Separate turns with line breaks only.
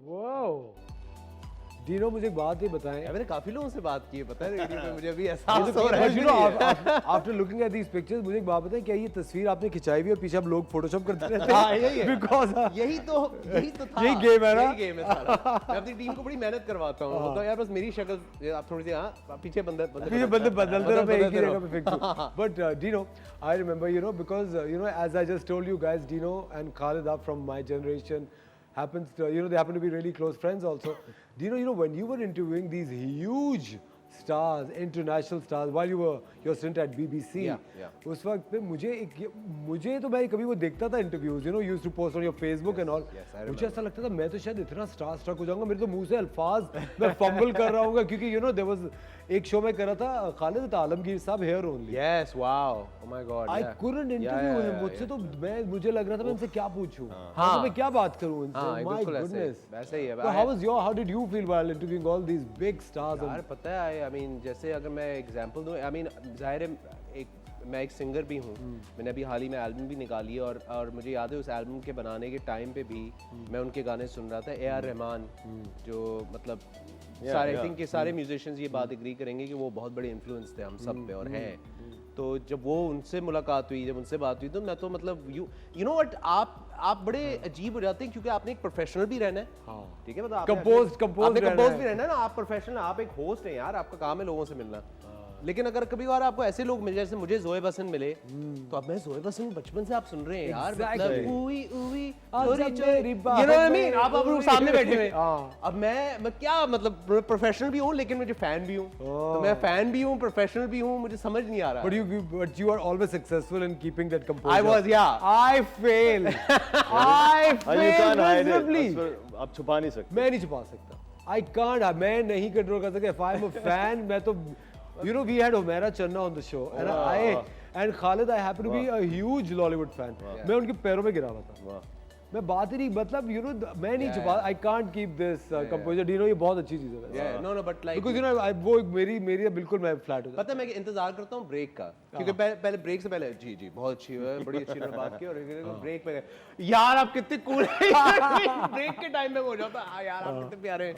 Wow Dino, मुझे एक बात ही बताएं।
मैंने काफी लोगों से बात की है, पता है, रेडियो पे मुझे अभी एहसास हो रहा है।
you know, after looking at these pictures, मुझे एक बात बताएं, क्या ये तस्वीर आपने खिंचाई हुई है और पीछे आप लोग फोटोशॉप करते रहते हैं?
हाँ, यही है।
Because
यही तो था।
यही गेम है ना?
यही गेम है सारा। मैं अपनी टीम को बड़ी मेहनत करवाता हूँ। होता है यार, बस मेरी शक्ल आप थोड़ी सी पीछे बंदे
बदलते रहो, मैं एक ही जगह पे फिक्स हूँ। But Dino, I remember, because as I just told you guys, Dino and Khalid are from my generation. Happens to, they happen to be really close friends also. Dino, when you were interviewing these huge stars, international stars, while your stint at BBC,
Yeah.
उस वक्त पे मुझे तो मैं कभी वो देखता था interviews, used to post on your Facebook and all.
Yes, I
मुझे ऐसा लगता था मैं तो शायद इतना स्टार स्ट्रक हो जाऊंगा, मेरे तो मुंह से अल्फाज मैं फंबल कर रहा हूँ, क्योंकि there was एक शो में कर रहा था खालिद आलमगीर साहब here only.
Yes, wow. Oh my God.
I
yeah.
couldn't interview him. मुझसे तो मुझे लग रहा था मैं इनसे क्या पूछूं,
हाँ.
मैं क्या बात करूं इनसे.
हाँ,
My
बिल्कुल ऐसे
goodness.
वैसे ही है.
So how did you feel while interviewing all these big stars?
यार पता है, I mean, जैसे अगर मैं एग्जांपल दूं, I mean, जाहिर है मैं एक सिंगर भी हूँ. मैंने अभी हाल ही में एल्बम भी निकाली है और मुझे याद है उस एल्बम के बनाने के टाइम पे भी मैं उनके गाने सुन रहा था. A.R. रहमान, जो मतलब सारे आई थिंक के सारे म्यूजिशियंस ये बात एग्री करेंगे कि वो बहुत बड़े इन्फ्लुएंस थे हम सब पे और हैं. तो जब वो उनसे मुलाकात हुई, जब उनसे बात हुई, तो मैं तो मतलब यू नो व्हाट, आप बड़े अजीब हो जाते हैं क्योंकि आपने एक प्रोफेशनल भी रहना है.
हाँ.
ठीक है, मतलब
कंपोज
भी रहना है ना. आप प्रोफेशनल, आप एक होस्ट हैं यार, आपका काम है लोगों से मिलना. लेकिन अगर कभी बार आपको ऐसे लोग मिले जैसे मुझे जोए बसन मिले, तो अब मैं जोए बसन बचपन से आप सुन रहे हैं यार, मतलब उई उई चोरी चोरी, you know what I mean? आप सामने बैठे हुए. अब मैं क्या मतलब प्रोफेशनल भी हूँ लेकिन मुझे फैन भी हूँ. तो मैं फैन भी हूँ, प्रोफेशनल भी हूँ, मुझे समझ नहीं आ रहा.
But you are always successful in keeping that composure.
I was, yeah.
I fail. I fail miserably.
आप छुपा नहीं सकते.
मैं नहीं छुपा सकता. I can't. मैं नहीं कंट्रोल कर सकता. If I'm a fan, मैं तो we had Humaira Channa on the show, and Khalid, I happen to be a huge Lollywood fan. मैं उनके पैरों में गिरा हुआ था. मैं बात ही नहीं, मतलब मैं नहीं छुपा. I can't keep this composure. Dino, ये बहुत अच्छी चीज है.
No, but like
because वो मेरी बिल्कुल मैं फ्लैट हो जाता.
पता है मैं इंतजार करता हूँ ब्रेक का, क्योंकि पहले ब्रेक से पहले जी बहुत अच्छी है, बड़ी अच्छी उन्होंने बात की, और ब्रेक पे यार आप कितने कूल हैं. ब्रेक के टाइम में हो जाता है यार आप कितने प्यारे हैं.